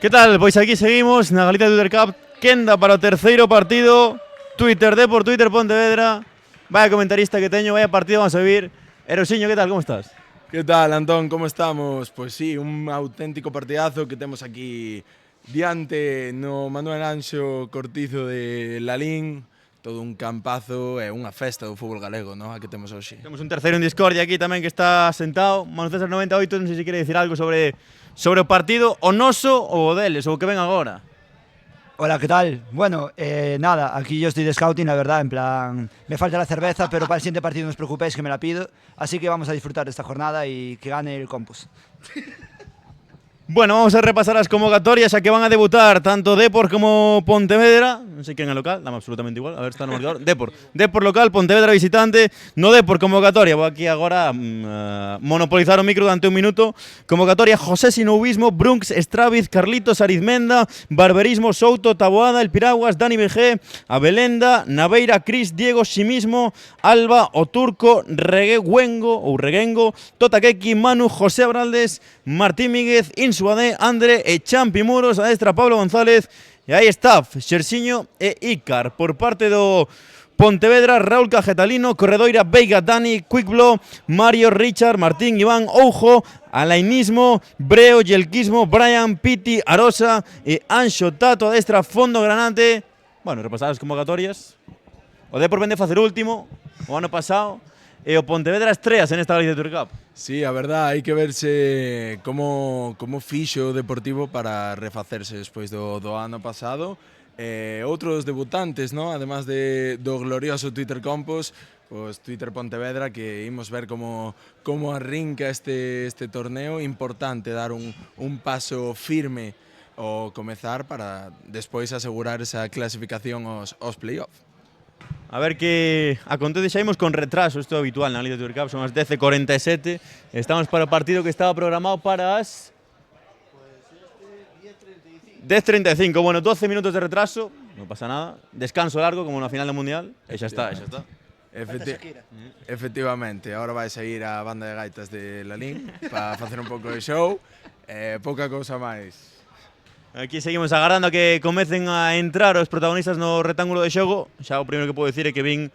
Que tal? Pois aquí seguimos na Galicia Twitter Cup. Quenda para o terceiro partido. Twitter Depor, Twitter Pontevedra. Vaya comentarista que teño, vaya partido vamos a vivir. Erosiño, que tal? Como estás? ¿Qué tal, Antón? ¿Cómo estamos? Pues sí, un auténtico partidazo que temos aquí diante no Manuel Anxo Cortizo de Lalín. Todo un campazo e unha festa do fútbol galego, ¿no? A que temos hoxe. Temos un terceiro en Discordia aquí tamén que está sentado. Manu César 98, non sei se quere dicir algo sobre o partido, o noso ou o deles, ou o que ven agora. Hola, ¿qué tal? Bueno, nada, aquí yo estoy de scouting, la verdad, en plan, me falta la cerveza, pero para el siguiente partido no os preocupéis que me la pido, así que vamos a disfrutar de esta jornada y que gane el Compus. Bueno, vamos a repasar as convocatorias xa que van a debutar tanto Depor como Pontevedra. Non sei quen é local, dame absolutamente igual. A ver, está no marcador. Depor local, Pontevedra visitante. No Depor convocatoria. Vou aquí agora monopolizar o micro durante un minuto. Convocatoria José Sinoubismo, Brunks, Straviz, Carlitos, Arizmenda, Barberismo, Souto, Taboada, El Piraguas, Dani BG, Abelenda, Naveira, Cris, Diego, Ximismo, Alba, O Turco, Reguengo, Totakeki, Manu, José Abraldes, Martín Míguez, Insuade, Andre e Champi Muros, adestra Pablo González e aí staff, Xerxiño e Ícar. Por parte do Pontevedra, Raúl Cajetalino, Corredoira, Veiga, Dani, Quickblow, Mario, Richard, Martín, Iván, Oujo, Alainismo, Breo, Yelquismo, Brian, Piti, Arosa e Anxo Tato, adestra Fondo Granate. Bueno, repasar as convocatorias. O Depor vende facer último o ano pasado e o Pontevedra estreas en esta Galicia Tour Cup. Sí, a verdad, hai que verse como fixo o Deportivo para refacerse despois do ano pasado. Outros debutantes, ¿no? Además do glorioso Twitter Campus, pues Twitter Pontevedra, que imos ver como arrinca este torneo. Importante dar un paso firme ao comezar para despois asegurar esa clasificación aos play-off. A ver que acontece, xa imos con retraso, isto é habitual na Liga Tour Cup, son as 10:47, estamos para o partido que estaba programado para as 10:35, bueno, 12 minutos de retraso, non pasa nada, descanso largo como na final do Mundial, e xa está, xa está. Efectivamente, agora vai sair a banda de gaitas de Lalín para facer un pouco de show, pouca cousa máis. Aquí seguimos agardando a que comecen a entrar os protagonistas no retángulo de xogo. Xa o primeiro que podo dicir é que vin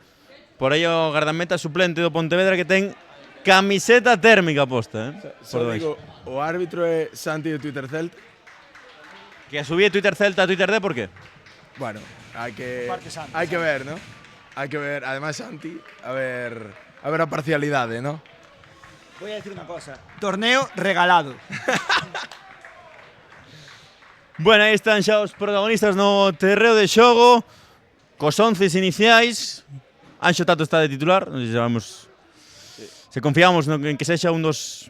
por aí o gardameta suplente do Pontevedra que ten camiseta térmica posta, Só digo, o árbitro é Santi de Twitter Celta. Que a subir Twitter Celta a Twitter D, por qué? Bueno, hai que ver, ¿no? Hai que ver, además Santi, a ver a parcialidade, ¿no? Voy a decir una cosa, torneo regalado. Bueno, aí están xa os protagonistas no terreo de xogo, cos 11 iniciais. Anxo Tato está de titular, non sei se sabemos, se confiamos en que sexa un dos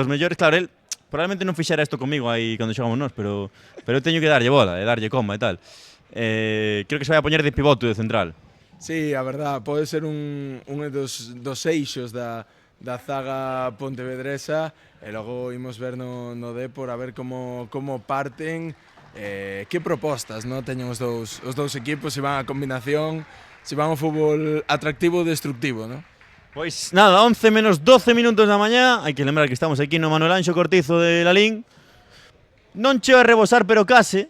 mellores. Claro, el probablemente non fixera isto comigo aí cando xogamos nós, pero eu teño que darlle bola, darlle coma e tal. Creo que se vai a poñer de pivote de central. Sí, a verdad, pode ser un dos eixos da zaga pontevedresa e logo imos ver no Depor a ver como parten, que propostas, ¿no? Teñen os dous equipos, se van a combinación, se van ao fútbol atractivo ou destructivo, ¿no? Pois nada, 11 menos 12 minutos da mañá. Hai que lembrar que estamos aquí no Manuel Anxo Cortizo de Lalín. Non cheo a rebosar, pero case.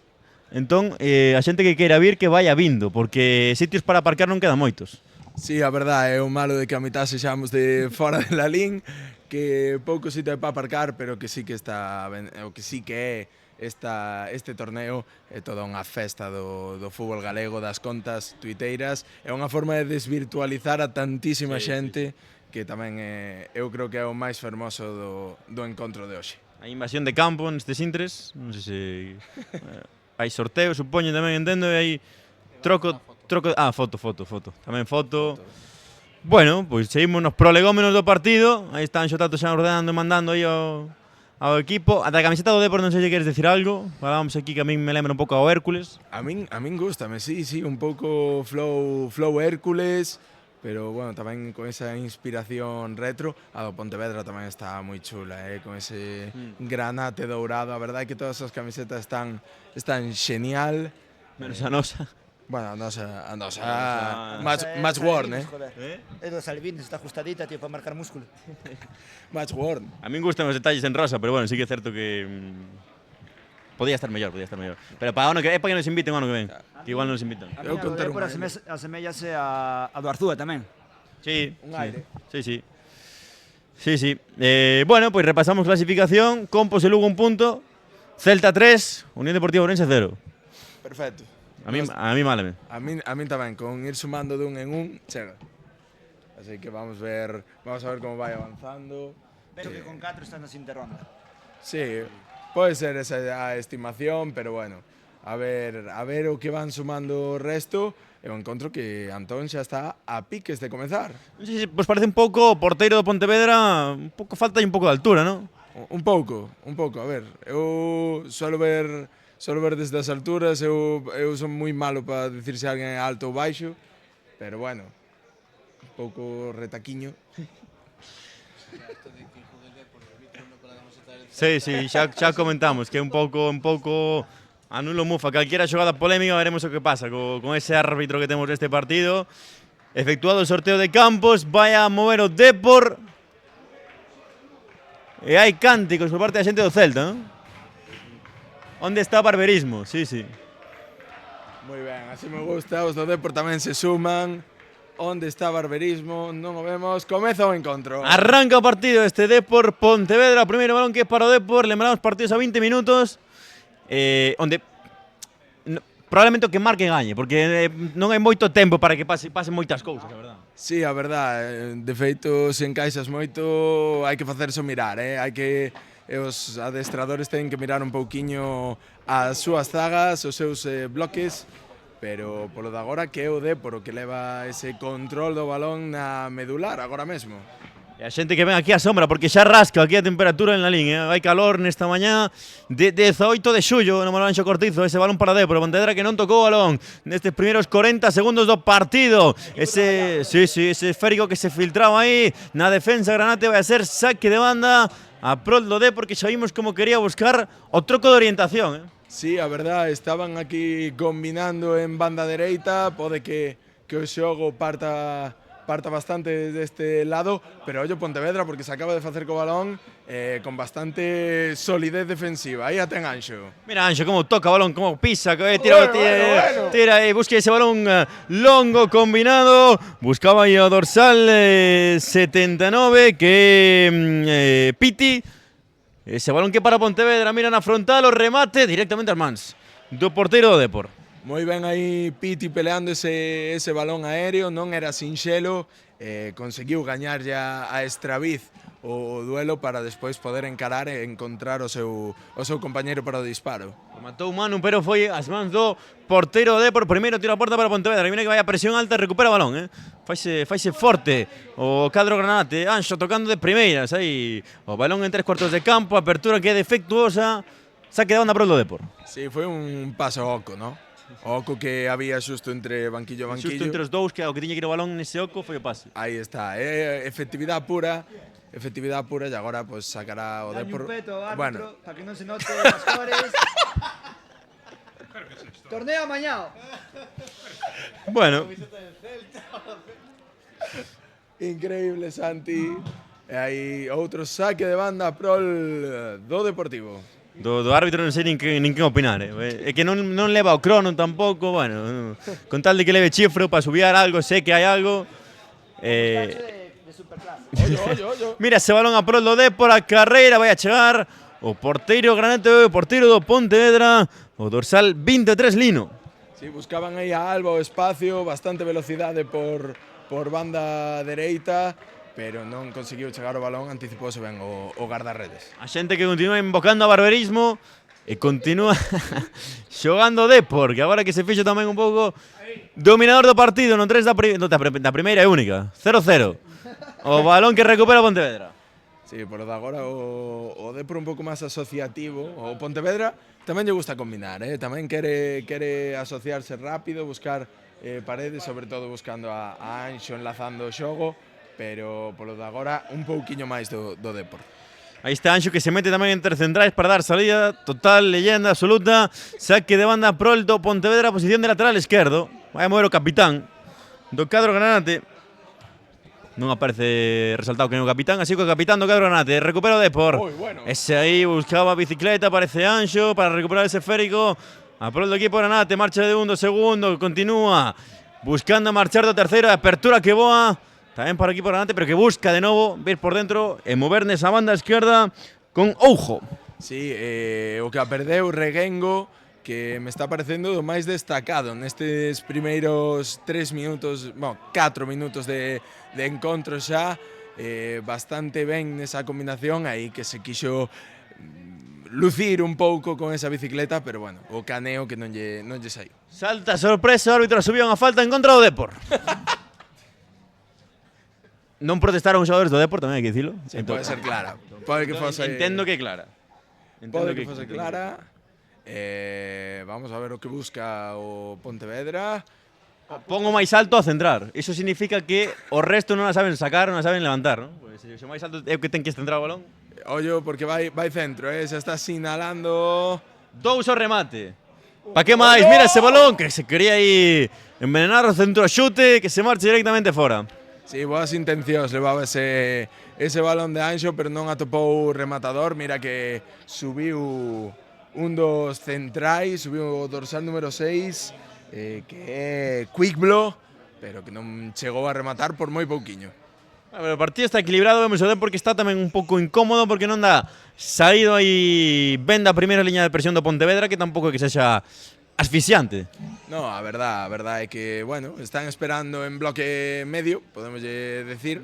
Entón, a xente que queira vir que vaya vindo, porque sitios para aparcar non quedan moitos. Sí, a verdad, é o malo de que a mitad sexamos de fora de Lalín, que pouco sitio hai para aparcar, pero que sí que está, o que sí que é este torneo é toda unha festa do fútbol galego, das contas tuiteiras, é unha forma de desvirtualizar a tantísima xente que tamén eu creo que é o máis fermoso do encontro de hoxe. A invasión de campo nestes intres, non sei se hai sorteo, supoño tamén, entendo, e hai troco, foto, tamén foto. Bueno, pois seguimos nos prolegómenos do partido, aí están Xotato xa ordenando e mandando aí ao equipo. A da camiseta do Depor non sei se queres decir algo. Falábamos aquí que a min me lembra un pouco ao Hércules. A min gústame, sí, un pouco flow Hércules, pero bueno, tamén con esa inspiración retro. A do Pontevedra tamén está moi chula, con ese granate dourado. A verdade é que todas as camisetas están genial. Menos a nosa. Bueno, a nosa match worn, Es dos Albines, está ajustadita, tío, para marcar músculo. Match worn. A min gustan os detalles en rosa, pero bueno, sí que é certo que Podía estar mellor. Pero para ano que é para que nos inviten o ano que ven. Que igual non nos invitan. A Eu miña contar Depor un aire. aseméllase a do Arzúa tamén. Sí. Un aire. Sí. Bueno, pues repasamos clasificación. Compos e Lugo 1 punto. Celta 3, Unión Deportiva Ourense 0. Perfecto. A mí malame. A min tamén, con ir sumando dun en un, chega. Así que vamos a ver como vai avanzando. Pero que con 4 están na siguiente ronda. Sí, pode ser esa a estimación, pero bueno, a ver o que van sumando o resto. Eu encontro que Antón xa está a piques de comezar. Non sei se vos parece un pouco o porteiro do Pontevedra, un pouco falta un pouco de altura, non? Un pouco, a ver, eu suelo ver desde as alturas, eu son moi malo para dicir se alguén é alto ou baixo, pero bueno, un pouco retaquiño. Sí, xa comentamos que é un pouco anulo mufa calquera xogada polémica, veremos o que pasa con ese árbitro que temos deste partido. Efectuado o sorteo de campos, vai a mover o Depor. E hai cánticos por parte da xente do Celta, non? Onde está o barberismo? Sí. Moi ben, así me gusta, os do Depor tamén se suman. Onde está barberismo? Non o vemos, comeza o encontro. Arranca o partido este Depor Pontevedra, o primeiro balón que é para o Depor, lembramos partidos a 20 minutos, onde probablemente o que marque gañe, porque non hai moito tempo para que pasen moitas cousas, a verdade. Sí, a verdade, de feito, se encaixas moito, hai que facerse mirar, hai que os adestradores teñen que mirar un pouquiño as súas zagas, os seus bloques, pero polo de agora que é o Depor o que leva ese control do balón na medular agora mesmo. E a xente que ven aquí a sombra, porque xa rasca aquí a temperatura en la liña. Hai calor nesta mañá de 18 de xullo no Molanxo Cortizo. Ese balón para Depor, Pontevedra que non tocou o balón nestes primeiros 40 segundos do partido. Ese esférico que se filtraba aí na defensa Granate vai a ser saque de banda a prol do Depor, que xa vimos como quería buscar o troco de orientación. Sí, a verdade, estaban aquí combinando en banda dereita, pode que o xogo parta bastante deste lado, pero ollo Pontevedra porque se acaba de facer co balón con bastante solidez defensiva. Aí a ten Anxo. Mira Anxo como toca o balón, como pisa, tira e busca ese balón longo combinado. Buscaba aí o dorsal 79 que Piti. Ese balón que para Pontevedra, mira na frontal, o remate directamente ás mans do porteiro do Depor. Moi ben aí Piti peleando ese balón aéreo, non era sinxelo, conseguiu gañar ya a Estraviz o duelo para despois poder encarar e encontrar o seu compañeiro para o disparo. Matou Manu, pero foi as mans do porteiro do Depor. Primeiro tiro a porta para Pontevedra. Mira que vai a presión alta, recupera o balón. Faise forte o cadro Granate. Anxo tocando de primeiras. Aí o balón en 3/4 de campo. Apertura que é defectuosa. Saque de banda para o Depor. Sí, foi un paso oco, ¿no? Oco que había xusto entre banquillo e banquillo. Xusto entre os dous, que o que tiña que ir o balón nese oco foi o pase. Aí está, efectividade pura e agora pues sacará o Depor. Un peto, árbitro, Bueno, para que non se note as cores. Torneo amañado. Bueno, increíble, Santi. E aí outro saque de banda prol do Deportivo. do árbitro non sei nin que opinar. É que non leva o crono tampouco, bueno, con tal de que leve chifro para subiar algo, sé que hai algo. De superclase. Ollo. Mira ese balón a prol do Depor, a carreira vai a chegar o porteiro Granate, o porteiro do Pontevedra, o dorsal 23 Lino. Sí, buscaban aí a Alba o espacio, bastante velocidade por banda dereita, pero non conseguiu chegar o balón, anticipouse ben o guardarredes. A xente que continúa invocando a barberismo e continúa xogando Depor, que agora que se fixo tamén un pouco dominador do partido no 3 da primeira e única, 0-0. O balón que recupera Pontevedra. Sí, por lo de agora o Depor un pouco máis asociativo, o Pontevedra tamén lle gusta combinar, tamén quere asociarse rápido, buscar paredes, sobre todo buscando a Anxo, enlazando o xogo, pero polo de agora un pouquiño máis do Depor. Aí está Anxo que se mete tamén entre centrais para dar salida, total, leyenda absoluta, saque de banda prol do Pontevedra, posición de lateral esquerdo, vai a mover o capitán do cadro Granate. non aparece resaltado que é o capitán, así que o capitán do cadro granate, recupera o Depor. Moi bueno. Ese aí buscaba a bicicleta, aparece Anxo para recuperar ese esférico. A prol do equipo granate, marcha de un do segundo, continúa buscando marchar do terceiro, apertura que boa, tamén para o equipo granate, pero que busca de novo vir por dentro e mover nesa banda esquerda con Oujo. Sí, o que a perdeu Reguengo, que me está parecendo do máis destacado nestes primeiros 3 minutos, bueno, 4 minutos de encontro xa, bastante ben nesa combinación, aí que se quixo lucir un pouco con esa bicicleta, pero bueno, o caneo que non lle saiu. Salta sorpresa, o árbitro subiu unha falta en contra do Depor. Non protestaron os xogadores do Depor, tamén hai que dicilo. Sí, pode ser clara. Pode que fose Entendo que é clara. Pode que fose clara. Vamos a ver o que busca o Pontevedra. Pongo máis alto a centrar. Iso significa que o resto non a saben sacar, non a saben levantar, non? Pois se o máis alto é o que ten que centrar o balón. Ollo, porque vai centro, se está sinalando. 2 ao remate. Pa que máis? Mira ese balón que se quería aí envenenar o centro xute, que se marche directamente fora. Sí, boas intencións levaba ese balón de Anxo, pero non atopou rematador. Mira que subiu un dos centrais, subiu o dorsal número 6, que é Quickblo, pero que non chegou a rematar por moi pouquiño. Pero o partido está equilibrado, vemos o Depor que está tamén un pouco incómodo porque non dá saído aí ben da primeira liña de presión do Pontevedra, que tampouco é que sexa asfixiante. No, a verdade é que, bueno, están esperando en bloque medio, podemos decir,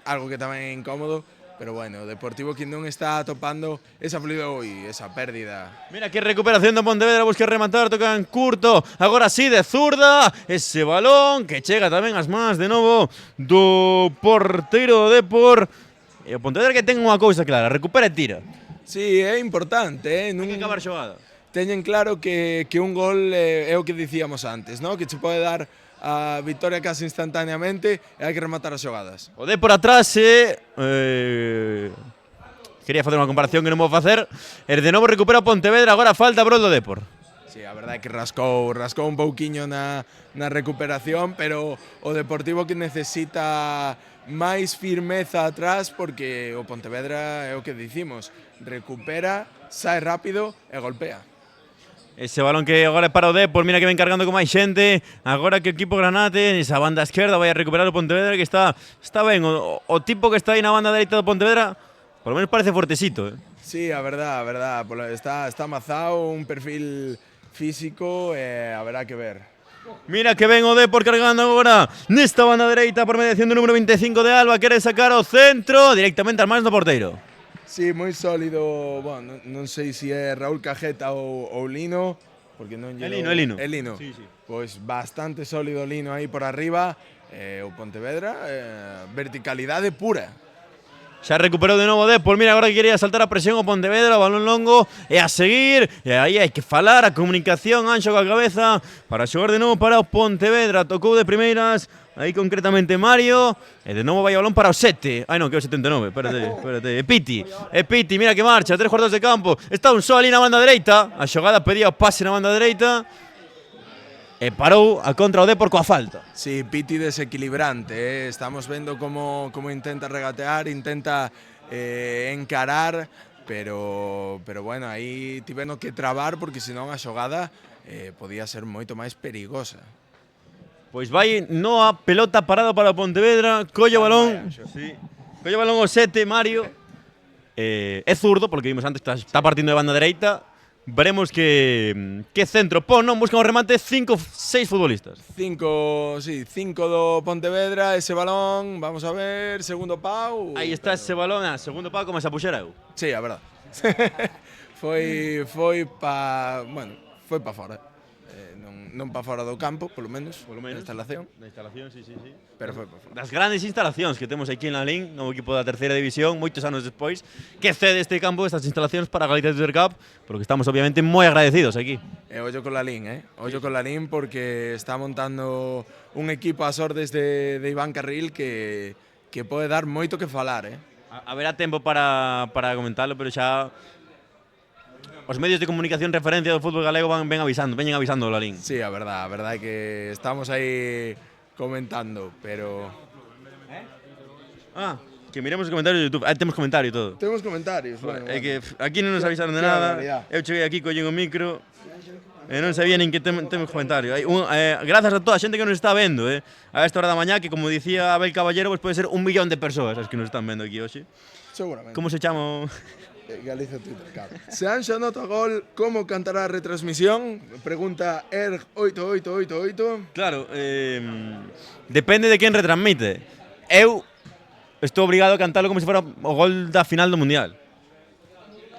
algo que tamén é incómodo, pero bueno, o Deportivo que non está atopando esa fluidez e esa pérdida. Mira que recuperación do Pontevedra, busca rematar, toca en curto, agora sí de zurda, ese balón que chega tamén ás mans de novo do porteiro do Depor. E o Pontevedra que ten unha cousa clara, recupera e tira. Sí, é importante, Ten que acabar xogada. Teñen claro que un gol é o que dicíamos antes, ¿no? Que che pode dar a victoria casi instantáneamente e hai que rematar as xogadas. O Depor atrás quería facer unha comparación que non vou facer. E de novo recupera o Pontevedra, agora falta a prol do Depor. Sí, a verdade é que rascou un pouquiño na recuperación, pero o Deportivo que necesita máis firmeza atrás porque o Pontevedra é o que dicimos, recupera, sae rápido e golpea. Ese balón que agora é para o Depor, mira que ven cargando con máis xente. Agora que o equipo granate, nesa banda esquerda, vai a recuperar o Pontevedra, que está ben. O tipo que está aí na banda dereita do Pontevedra, por lo menos parece fuertecito. Sí, a verdade. Está amazado, un perfil físico, haberá que ver. Mira que ven o Depor cargando agora nesta banda dereita por mediación do número 25 de Alba. Quere sacar o centro directamente ás mans do porteiro. Sí, moi sólido, bueno, non sei se é Raúl Cajeta ou Lino, porque non lle É Lino. É Lino. Sí. Pois bastante sólido Lino aí por arriba, o Pontevedra, verticalidade pura. Xa recuperou de novo o Depor, mira agora que quería saltar a presión o Pontevedra, o balón longo e a seguir, e aí hai que falar a comunicación, Anxo coa cabeza para xogar de novo para o Pontevedra, tocou de primeiras, aí concretamente Mario, e de novo vai o balón para o 7, ai non, que é o 79, espérate, é Piti, mira que marcha, 3 cuartos de campo, está un só ali na banda dereita, a xogada pedía o pase na banda dereita, e parou a contra o Depor coa falta. Sí, Piti desequilibrante, estamos vendo como intenta regatear, intenta encarar, pero bueno, aí tiveno que trabar porque senón a xogada podía ser moito máis perigosa. Pois vai no a pelota parada para o Pontevedra, colle o balón. Sí. Colle o balón o 7, Mario. É zurdo, porque vimos antes que está partindo de banda dereita. Veremos que centro pon, non buscan o remate 5, 6 futbolistas. 5 do Pontevedra, ese balón, vamos a ver, segundo pau. Aí está ese balón, segundo pau como se a puxera eu. Sí, a verdade. foi pa fora. Non pa fora do campo, polo menos, da instalación. Da instalación, sí. Pero foi pa fora. Das grandes instalacións que temos aquí en Lalín, novo equipo da terceira división, moitos anos despois, que cede este campo, estas instalacións para a Galicia Tutor Cup, porque estamos obviamente moi agradecidos aquí. Ollo con Lalín, Ollo con Lalín porque está montando un equipo ás ordes de Iván Carril que pode dar moito que falar, Haberá tempo para comentarlo, pero xa os medios de comunicación referencia do fútbol galego veñen avisando o Lalín. Sí, a verdade é que estamos aí comentando, pero... Ah, que miremos os comentarios de YouTube. Ah, temos comentario e todo. Temos comentarios, bueno. É que aquí non nos avisaron de Que nada. barbaridade. Eu cheguei aquí, collín o micro e non sabía nin que temos comentario. Grazas a toda a xente que nos está vendo, a esta hora da mañá, que como dicía Abel Caballero, pues pode ser 1 millón de persoas as que nos están vendo aquí hoxe. Seguramente. Como se chama? Galicia Twitter Cup. Se Anxo anota gol, como cantará a retransmisión? Pregunta Erg8888. Claro, depende de quen retransmite. Eu estou obrigado a cantalo como se fora o gol da final do Mundial.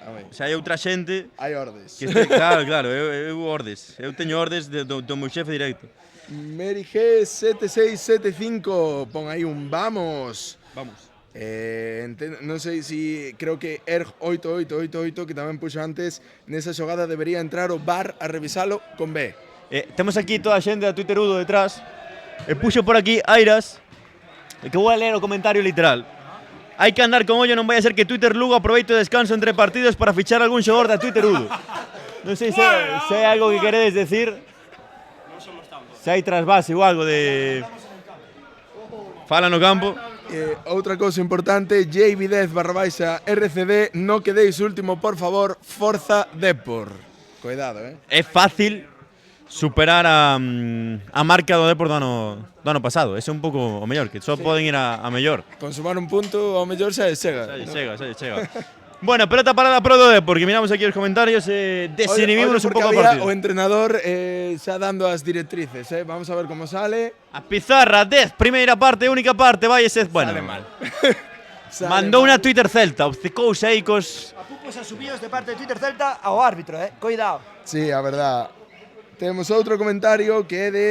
A ver, O sea, hai outra xente hai ordes. que este, claro, eu ordes. Eu teño ordes do meu xefe directo. Mary G7675 pon aí un vamos. Vamos. Non sei si creo que Erg8888 que tamén puxo antes nesa xogada debería entrar o VAR a revisalo con B. Temos aquí toda a xente da Twitterudo detrás. E puxo por aquí Airas, que vou a ler o comentario literal. Hai que andar con ollo, non vai a ser que Twitter Lugo aproveite o descanso entre partidos para fichar algún xogador da Twitterudo. Non sei se hai algo que queredes decir. Se hai trasvase ou algo de... Fala no campo. Outra cousa importante, JB10/baixa RCD, no quedéis último, por favor, Forza Depor. Cuidado, É fácil superar a marca do Depor do ano pasado. Ese é un pouco o mellor, que só poden ir a mellor. Con sumar un punto, ao mellor xa chega. Chega. Bueno, pelota parada pro do Depor, que miramos aquí os comentarios e desinhibimos un pouco o partido. O entrenador xa dando as directrices, vamos a ver como sale. A pizarra, 10, primeira parte, única parte, vai ese, bueno. Sale mal. Mandou unha Twitter Celta, obcecouse aí cos... Apupos asubidos de parte de Twitter Celta ao árbitro, cuidado. Sí, a verdad. Temos outro comentario que é de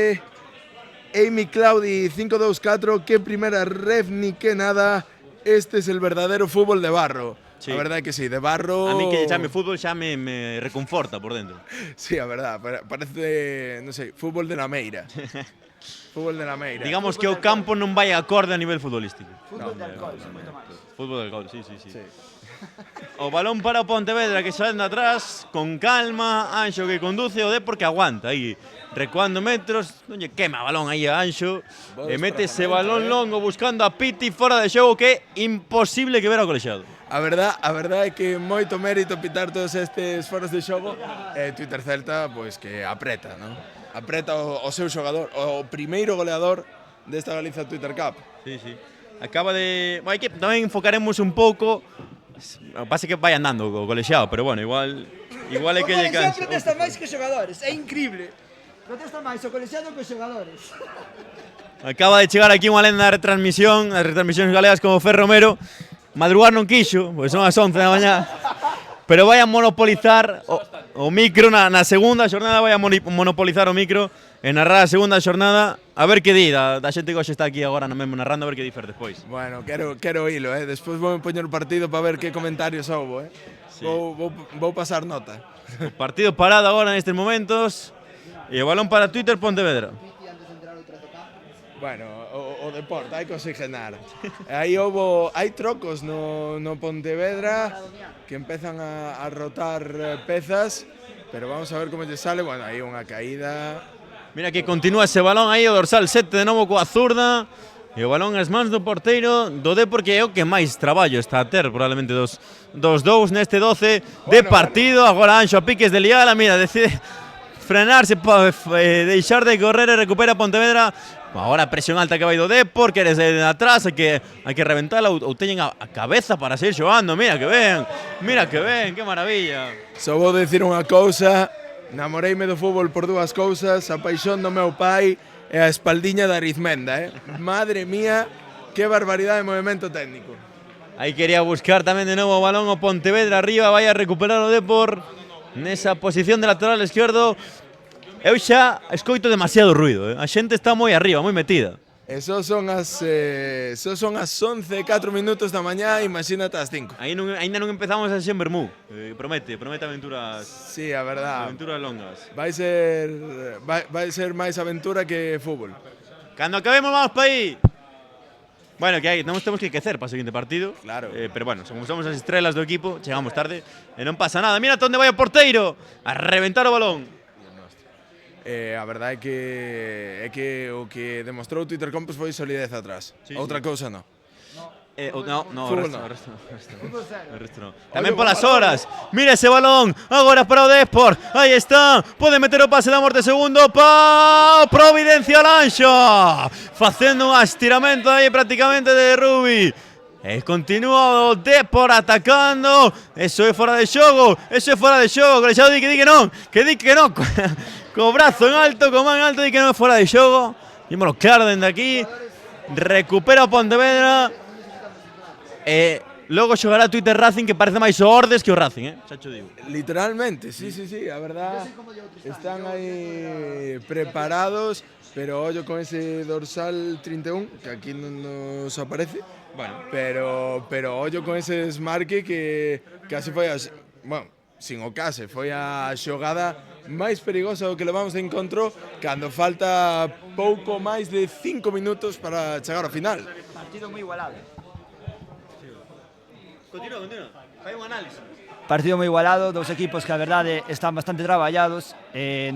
Amy Claudi 524, que primera ref ni que nada, este es el verdadero fútbol de barro. Sí. A verdade é que sí, de barro... A mí que lle chame fútbol xa me reconforta por dentro. Sí, a verdad, parece, non sei, fútbol de la meira. Fútbol de la meira. Digamos que o campo non vai acorde a nivel futbolístico. Fútbol de alcohol, moito máis. Fútbol del gol, sí. O balón para o Pontevedra que sale de atrás, con calma, Anxo que conduce, o Depor que aguanta aí, recuando metros, non lle quema o balón aí a Anxo, e mete ese balón longo buscando a Piti fora de xogo que é imposible que vera o colexiado. A verdade é que moito mérito pitar todos estes foros de xogo e Twitter Celta, pois que apreta, non? Apreta o seu xogador, o primeiro goleador desta Galiza Twitter Cup. Sí. Acaba de... Bueno, que tamén enfocaremos un pouco. O pasa que vai andando o colexiado, pero bueno, igual é que lle cansa. O colexiado protesta máis que os xogadores, é increíble. Protesta máis o colexiado que os xogadores. Acaba de chegar aquí unha lenda da retransmisión, as retransmisións galegas como Fer Romero. Madrugar non quixo, pois son as 11 da mañá. Pero vai a monopolizar o micro na segunda xornada, vai a monopolizar o micro e narrar a segunda xornada. A ver que di da xente que hoxe está aquí agora mesmo narrando, a ver que di Fer despois. Bueno, quero oílo, despois vou poñer o partido para ver que comentarios houbo, Sí. Vou pasar nota. O partido parado agora nestes momentos e o balón para Twitter Pontevedra. Bueno, o deporte, hai que oxigenar. Hai trocos no Pontevedra que empezan a rotar pezas, pero vamos a ver como lle sale. Bueno, hai unha caída. Mira que continúa ese balón aí, o dorsal 7 de novo coa zurda. E o balón as mans do porteiro do Depor, que é o que máis traballo está a ter, probablemente dos dous neste 12 de partido. Agora Anxo a piques de liala, mira, decide frenarse, deixar de correr e recupera Pontevedra. Agora a presión alta que vai do Depor, queres de atrás, hai que reventala ou teñen a cabeza para seguir xogando. Mira que ben, que maravilla. Só vou dicir unha cousa, namoreime do fútbol por dúas cousas, a paixón do meu pai e a espaldiña da Arizmenda, Madre mía, que barbaridade de movimento técnico. Aí quería buscar tamén de novo o balón o Pontevedra arriba, vai a recuperar o Depor nesa posición de lateral esquerdo. Eu xa escoito demasiado ruido, A xente está moi arriba, moi metida. Eso son as 11:04 minutos da mañá, imagínate as 5. Ainda non empezamos a xen Bermú. Promete aventuras. Sí, a verdad. Aventuras longas. Vai ser máis aventura que fútbol. Cando acabemos vamos para aí. Bueno, que temos que quecer para o seguinte partido. Claro. Pero bueno, como somos as estrelas do equipo, chegamos tarde e non pasa nada. Mira onde vai o porteiro a reventar o balón. a verdade é que o que demostrou o Twitter Campus foi solidez atrás. Sí, Outra cousa non. No, Fútbol o no. resto no. Tamén polas horas. Mira ese balón. Agora para o Depor. Aí está. Pode meter o pase da morte segundo. Providencia Lanxo. Facendo un estiramento aí prácticamente de Rubi. E continúa o Depor atacando. Eso é fora de xogo. Eso é fora de xogo. Colexado di que non. Que di que non. Co brazo en alto, co man en alto, di que non é fora de xogo. Vímoslo claro dende aquí. Recupera o Pontevedra. Logo xogará Twitter Racing, que parece máis o Ordes que o Racing, xa cho digo. Literalmente, sí, a verdad están aí preparados, pero ollo con ese dorsal 31, que aquí non nos aparece. Bueno, pero ollo con ese desmarque que casi foi bueno, sin o case, foi a xogada máis perigosa do que levamos de encontro cando falta pouco máis de 5 minutos para chegar ao final. Partido moi igualado. Continúa. Fai un análisis. Partido moi igualado, dous equipos que a verdade están bastante traballados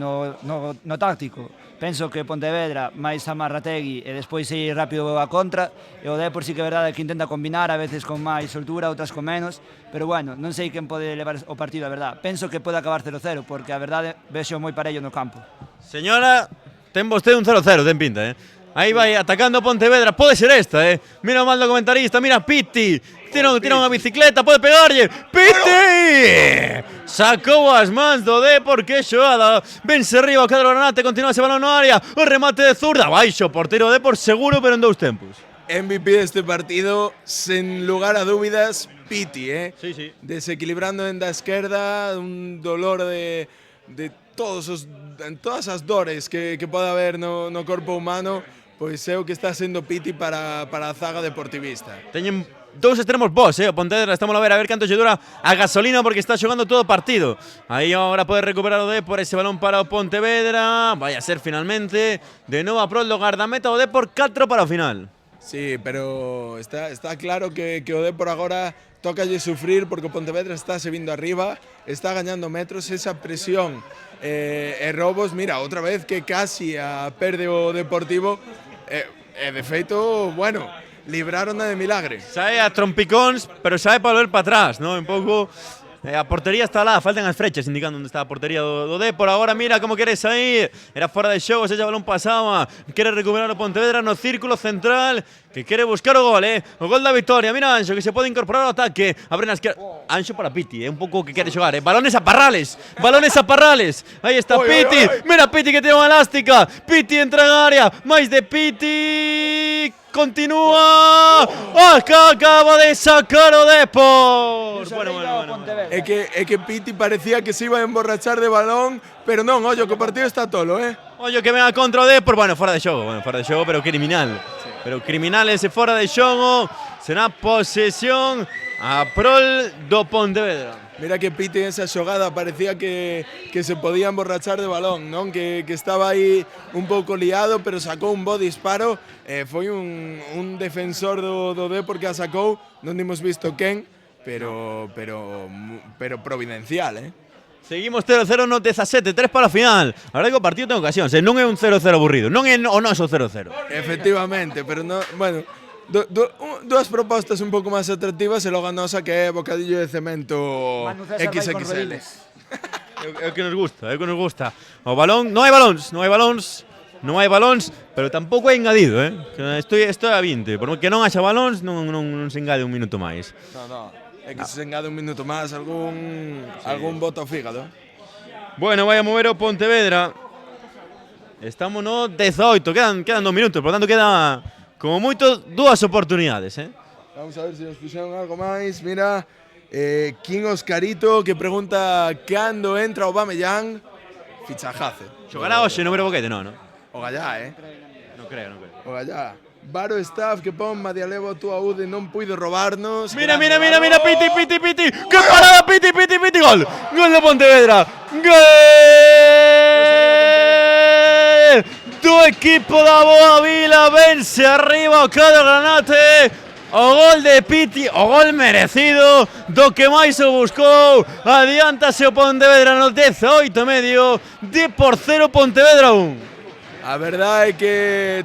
no táctico. Penso que Pontevedra máis Amarrategui e despois ir rápido a contra, e o Depor sí que é verdade que intenta combinar, a veces con máis soltura, outras con menos, pero bueno, non sei quen pode levar o partido, a verdade. Penso que pode acabar 0-0, porque a verdade vexo moi parello no campo. Señora, ten vostede un 0-0, ten pinta, Aí vai atacando Pontevedra, pode ser esta, Mira o mal do comentarista, mira Pitti. Tira unha bicicleta, pode pegarlle. Pitti! Sacou as mans do Depor, que xogada. Vense arriba o cadro Granate, continúa ese balón no área. O remate de zurda, baixo, porteiro Depor seguro, pero en dous tempos. MVP deste partido, sen lugar a dúbidas, Pitti, Sí. Desequilibrando en da esquerda, un dolor de todas as dores que pode haber no corpo humano, pois é o que está sendo Pitti para a zaga deportivista. Teñen dous extremos vos, o Pontevedra, estamos a ver canto lle dura a gasolina porque está xogando todo o partido. Aí agora pode recuperar o Depor, ese balón para o Pontevedra, vai a ser finalmente de novo a prol do gardameta o Depor 4 para o final. Sí, pero está claro que o Depor agora tócalle sufrir porque o Pontevedra está se vindo arriba, está gañando metros, esa presión e robos, mira, outra vez que casi a perde o Deportivo, de feito, bueno, libraron de milagre. Sae a trompicóns, pero sae para volver para atrás, ¿no? Un pouco a portería está lá, faltan as frechas indicando onde está a portería do Depor. Agora mira como quere sair. Era fora de xogo, se ese balón pasaba. Quere recuperar o Pontevedra no círculo central, que quere buscar o gol, O gol da victoria. Mira Anxo que se pode incorporar ao ataque. Abre na esquerda. Anxo para Pitti, un pouco que quere xogar, Balones a Parrales. Aí está Pitti. Mira Pitti que tiene unha elástica. Pitti entra en área. Máis de Pitti. Continúa. Acaba de sacar o Depor. Bueno. É que Pitti parecía que se iba a emborrachar de balón, pero non, ollo, que o partido está tolo, Ollo que venga contra o Depor. Bueno, fora de xogo, pero criminal. Sí. Pero criminal ese fora de xogo. Será posesión a prol do Pontevedra. Mira que Pitti en esa xogada parecía que se podía emborrachar de balón, non? Que estaba aí un pouco liado, pero sacou un bo disparo. Foi un defensor do Depor que a sacou, non dimos visto quen, pero providencial, Seguimos 0-0 no 17, 3 para a final. A verdade que o partido ten ocasións, non é un 0-0 aburrido, non é o noso 0-0. Efectivamente, pero no, bueno, dúas propostas un pouco máis atractivas e logo a nosa que é bocadillo de cemento XXL. É o que nos gusta, O balón, non hai balóns, pero tampouco hai engadido, Estou a 20, porque non haxa balóns non se engade un minuto máis. No, é que se engade un minuto máis algún voto ao fígado. Bueno, vai a mover o Pontevedra. Estamos no 18, quedan 2 minutos, por tanto queda como moito dúas oportunidades, Vamos a ver se nos puxeron algo máis. Mira, King Oscarito que pregunta cando entra Aubameyang. Fichajazo. Xogará hoxe no Vero Boquete, non? O Gallá, Non creo. O Gallá. Varo Staff que pon Madialevo tú a Ude non puido robarnos. Mira, Pitti. Que parada, Pitti, gol. Gol de Pontevedra. Gol do equipo da Boa Vila. Vence arriba o cadro Granate. o gol de Piti, o gol merecido do que máis o buscou. Adiántase o Pontevedra no 18,5, de por 0 Pontevedra 1. A verdade é que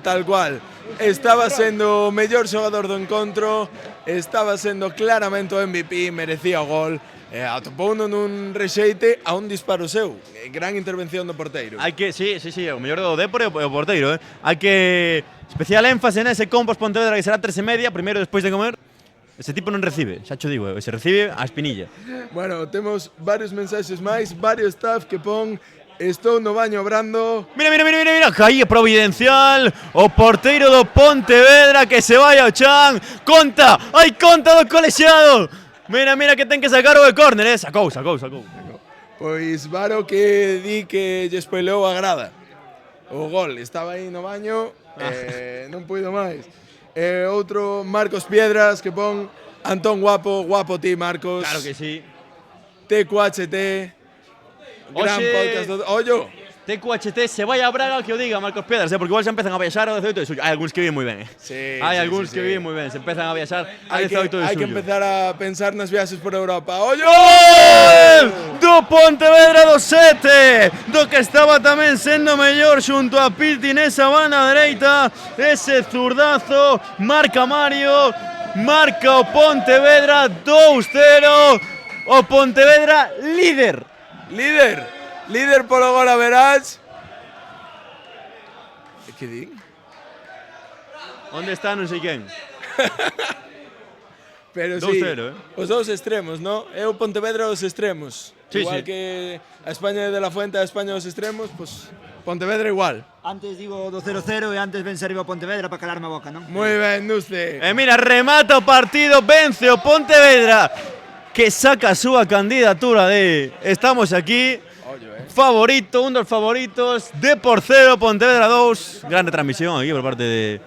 tal cual, estaba sendo o mellor xogador do encontro, estaba sendo claramente o MVP, merecía o gol, atopouno nun rexeite a un disparo seu. Gran intervención do porteiro. Hai que, sí, o mellor do Depor e o porteiro, Hai que especial énfase nese compos Pontevedra que será 3:30, primeiro despois de comer. Ese tipo non recibe, xa cho digo, se recibe a espinilla. Bueno, temos varios mensaxes máis, varios staff que pon estou no baño obrando. Mira, caí providencial, o porteiro do Pontevedra que se vai ao chan, conta do colexiado. Mira que ten que sacar o de córner, sacou. Pois Varo que di que lle spoileou a grada. O gol, estaba aí no baño, non puido máis. Outro Marcos Piedras que pon Antón guapo ti Marcos. Claro que sí. TQHT. Gran podcast. Ollo. TQHT se vai a Braga que o diga Marcos Piedras, porque igual se empezan a viaxar ao 18 de xullo. Hai algúns que viven moi ben, Sí, Hai algúns que viven moi ben, se empezan a viaxar ao 18 de xullo. Hai que empezar a pensar nas viaxes por Europa. Ollo! Gol do Pontevedra do 7, do que estaba tamén sendo mellor xunto a Piti nesa banda dereita. Ese zurdazo, marca Mario, marca o Pontevedra 2-0. O Pontevedra líder. Líder polo gol a verás. Que din? Onde está non sei quen? Pero 2-0, os dous extremos, ¿no? É o Pontevedra dos extremos. Sí, igual sí. que a España de la Fuente, a España dos extremos, pues Pontevedra igual. Antes digo do 0-0 e antes vence arriba o Pontevedra para calarme a boca, non? Moi ben, Nuste. Mira, remata o partido, vence o Pontevedra, que saca a súa candidatura de estamos aquí. Favorito, un dos favoritos, de por 0, Pontevedra 2. Gran retransmisión aquí por parte de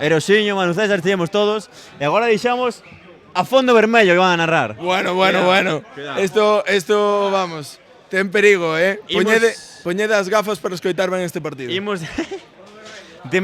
Erosiño, Manu César, estivemos todos. E agora deixamos a fondo vermello que van a narrar. Bueno. Cuidado. Esto, vamos, ten perigo, Imos- Poñede as gafas para escoitar ben este partido. Imos de